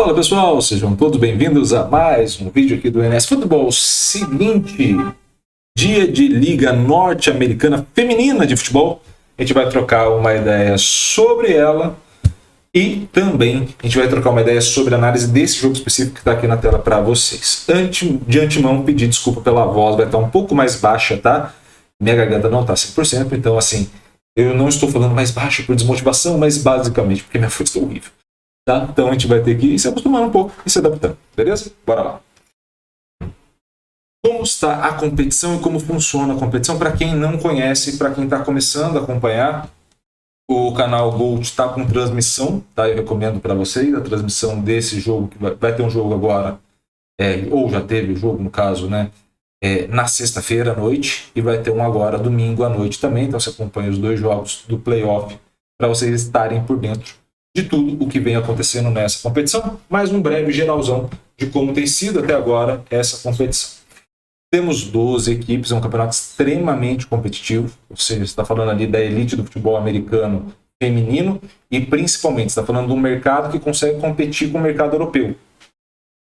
Fala pessoal, sejam todos bem-vindos a mais um vídeo aqui do NS Futebol. Seguinte, dia de Liga Norte-Americana Feminina de Futebol. A gente vai trocar uma ideia sobre ela e também a gente vai trocar uma ideia sobre a análise desse jogo específico que está aqui na tela para vocês. De antemão, pedir desculpa pela voz, vai estar um pouco mais baixa, tá? Minha garganta não está 100%, então assim, eu não estou falando mais baixo por desmotivação, mas basicamente porque minha voz está horrível. Tá? Então a gente vai ter que se acostumar um pouco e se adaptando, beleza? Bora lá. Como está a competição e como funciona a competição? Para quem não conhece, para quem está começando a acompanhar, o canal Gold está com transmissão, tá? Eu recomendo para vocês a transmissão desse jogo, que vai ter um jogo agora, ou já teve o jogo no caso, né? Na sexta-feira à noite, e vai ter um agora domingo à noite também, então você acompanha os dois jogos do playoff para vocês estarem por dentro de tudo o que vem acontecendo nessa competição, mais um breve geralzão de como tem sido até agora essa competição. Temos 12 equipes, é um campeonato extremamente competitivo, ou seja, você está falando ali da elite do futebol americano feminino e principalmente está falando de um mercado que consegue competir com o mercado europeu.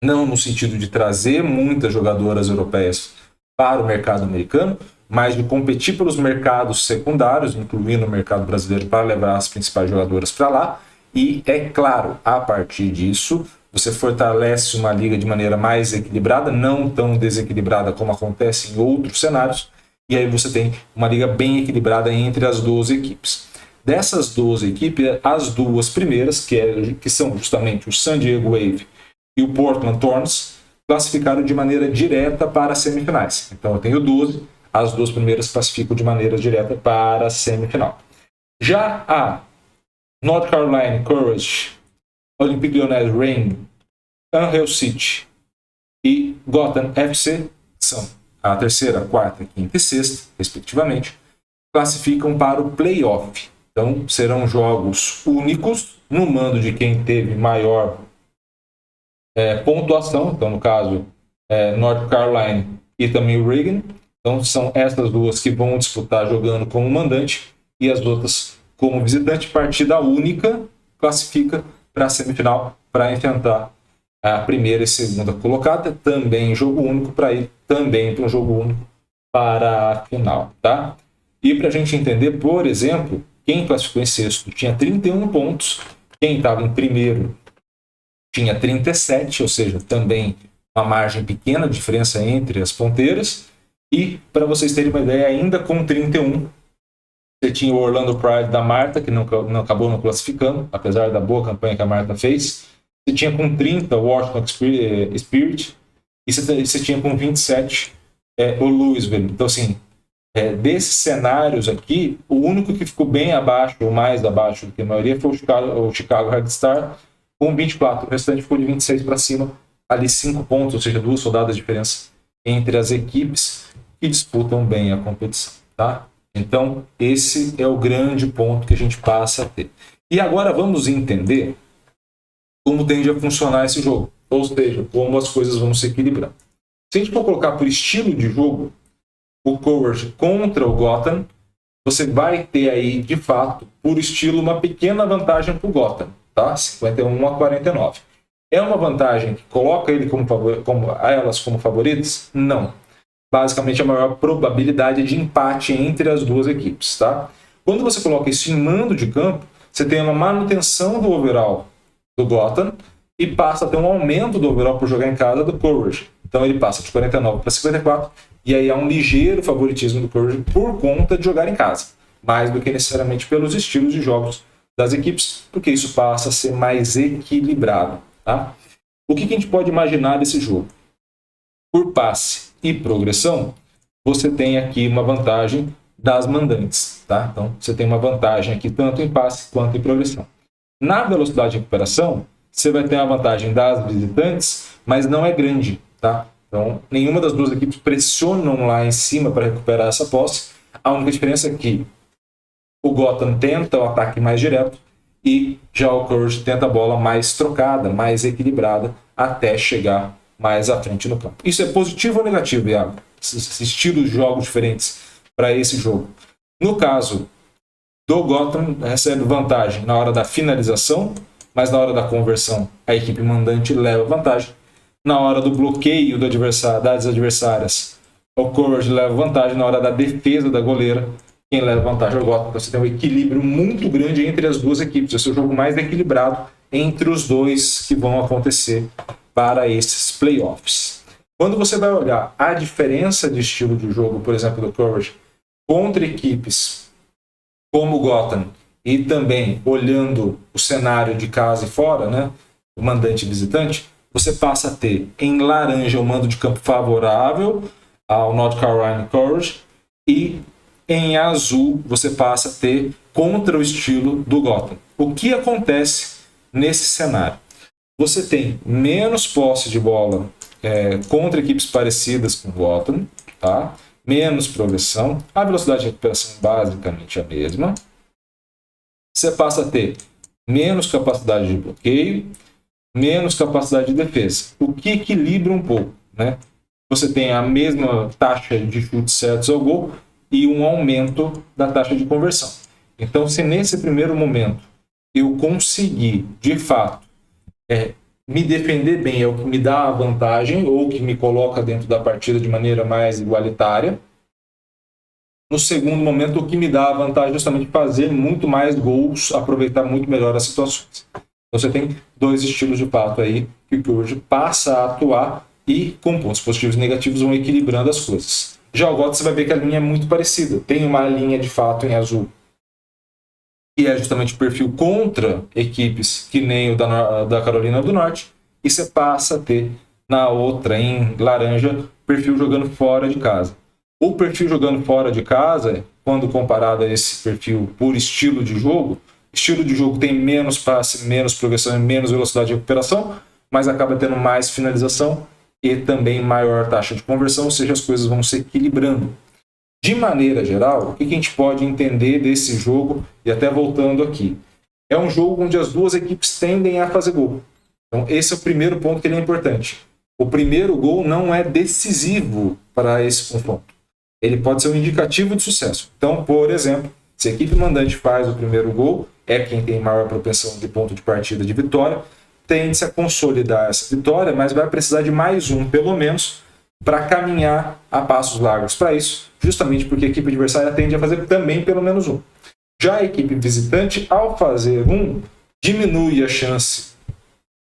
Não no sentido de trazer muitas jogadoras europeias para o mercado americano, mas de competir pelos mercados secundários, incluindo o mercado brasileiro, para levar as principais jogadoras para lá. E, é claro, a partir disso, você fortalece uma liga de maneira mais equilibrada, não tão desequilibrada como acontece em outros cenários, e aí você tem uma liga bem equilibrada entre as 12 equipes. Dessas 12 equipes, as duas primeiras, que são justamente o San Diego Wave e o Portland Thorns, classificaram de maneira direta para as semifinais. Então eu tenho 12, as duas primeiras classificam de maneira direta para a semifinal. Já a North Carolina Courage, Olympique Lyonnais Reign, Angel City e Gotham FC, são a terceira, quarta, quinta e sexta, respectivamente, classificam para o playoff. Então serão jogos únicos no mando de quem teve maior pontuação, então no caso North Carolina e também o Reagan. Então são essas duas que vão disputar jogando como mandante e as outras como visitante. Partida única, classifica para a semifinal para enfrentar a primeira e segunda colocada, também jogo único para ir também para um jogo único para a final, tá? E para a gente entender, por exemplo, quem classificou em sexto tinha 31 pontos, quem estava em primeiro tinha 37, ou seja, também uma margem pequena, diferença entre as ponteiras, e para vocês terem uma ideia, ainda com 31, você tinha o Orlando Pride da Marta, que não acabou não classificando, apesar da boa campanha que a Marta fez. Você tinha com 30 o Washington Spirit, e você tinha com 27 o Louisville. Então, assim, desses cenários aqui, o único que ficou bem abaixo, ou mais abaixo do que a maioria, foi o Chicago Red Star, com 24. O restante ficou de 26 para cima, ali 5 pontos, ou seja, 2 rodadas de diferença entre as equipes que disputam bem a competição, tá? Então, esse é o grande ponto que a gente passa a ter. E agora vamos entender como tende a funcionar esse jogo, ou seja, como as coisas vão se equilibrar. Se a gente for colocar por estilo de jogo, o Courage contra o Gotham, você vai ter aí, de fato, por estilo, uma pequena vantagem para o Gotham, tá? 51-49. É uma vantagem que coloca ele elas como favoritas? Não. Basicamente, a maior probabilidade de empate entre as duas equipes, tá? Quando você coloca isso em mando de campo, você tem uma manutenção do overall do Gotham e passa a ter um aumento do overall por jogar em casa do Courage. Então ele passa de 49 para 54, e aí há um ligeiro favoritismo do Courage por conta de jogar em casa, mais do que necessariamente pelos estilos de jogos das equipes, porque isso passa a ser mais equilibrado, tá? O que a gente pode imaginar desse jogo? Por passe e progressão, você tem aqui uma vantagem das mandantes, tá? Então, você tem uma vantagem aqui tanto em passe quanto em progressão. Na velocidade de recuperação, você vai ter a vantagem das visitantes, mas não é grande, tá? Então, nenhuma das duas equipes pressionam lá em cima para recuperar essa posse. A única diferença é que o Gotham tenta o ataque mais direto e já o Courage tenta a bola mais trocada, mais equilibrada, até chegar mais à frente no campo. Isso é positivo ou negativo, Iago? Esses estilos de jogos diferentes para esse jogo. No caso do Gotham, recebe vantagem na hora da finalização, mas na hora da conversão a equipe mandante leva vantagem. Na hora do bloqueio das adversárias, o Courage leva vantagem. Na hora da defesa da goleira, quem leva vantagem é o Gotham. Então você tem um equilíbrio muito grande entre as duas equipes. Esse é o jogo mais equilibrado entre os dois que vão acontecer para esses playoffs. Quando você vai olhar a diferença de estilo de jogo, por exemplo, do Courage contra equipes como o Gotham, e também olhando o cenário de casa e fora, né, o mandante e visitante, você passa a ter em laranja o mando de campo favorável ao North Carolina Courage, e em azul você passa a ter contra o estilo do Gotham. O que acontece nesse cenário? Você tem menos posse de bola contra equipes parecidas com o Gotham, tá? Menos progressão, a velocidade de recuperação é basicamente a mesma. Você passa a ter menos capacidade de bloqueio, menos capacidade de defesa, o que equilibra um pouco, né? Você tem a mesma taxa de chutes certos ao gol e um aumento da taxa de conversão. Então, se nesse primeiro momento eu conseguir, de fato, me defender bem, é o que me dá a vantagem ou que me coloca dentro da partida de maneira mais igualitária. No segundo momento, o que me dá a vantagem é justamente fazer muito mais gols, aproveitar muito melhor as situações. Então, você tem dois estilos de fato aí que o Courage passa a atuar e com pontos positivos e negativos vão equilibrando as coisas. Já o Gotham, você vai ver que a linha é muito parecida. Tem uma linha de fato em azul, que é justamente o perfil contra equipes que nem o da Carolina do Norte, e você passa a ter na outra, em laranja, perfil jogando fora de casa. O perfil jogando fora de casa, quando comparado a esse perfil por estilo de jogo tem menos passe, menos progressão e menos velocidade de recuperação, mas acaba tendo mais finalização e também maior taxa de conversão, ou seja, as coisas vão se equilibrando. De maneira geral, o que a gente pode entender desse jogo, e até voltando aqui, é um jogo onde as duas equipes tendem a fazer gol. Então esse é o primeiro ponto que ele é importante. O primeiro gol não é decisivo para esse confronto. Ele pode ser um indicativo de sucesso. Então, por exemplo, se a equipe mandante faz o primeiro gol, é quem tem maior propensão de ponto de partida de vitória, tende-se a consolidar essa vitória, mas vai precisar de mais um, pelo menos, para caminhar a passos largos para isso, justamente porque a equipe adversária tende a fazer também pelo menos um. Já a equipe visitante, ao fazer um, diminui a chance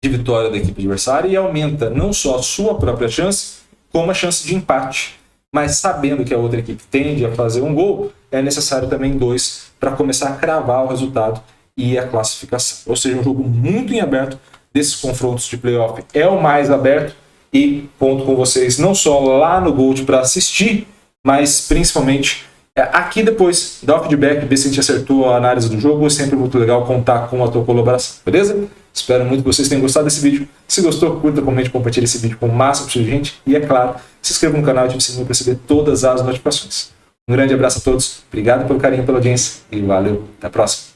de vitória da equipe adversária e aumenta não só a sua própria chance, como a chance de empate. Mas sabendo que a outra equipe tende a fazer um gol, é necessário também dois para começar a cravar o resultado e a classificação. Ou seja, um jogo muito em aberto. Desses confrontos de playoff é o mais aberto, e conto com vocês não só lá no Gold para assistir, mas principalmente aqui depois. Dá o feedback, ver se a gente acertou a análise do jogo. É sempre muito legal contar com a tua colaboração, beleza? Espero muito que vocês tenham gostado desse vídeo. Se gostou, curta, comente, compartilhe esse vídeo com o máximo possível de gente. E é claro, se inscreva no canal e ative o sininho para receber todas as notificações. Um grande abraço a todos, obrigado pelo carinho, pela audiência e valeu, até a próxima.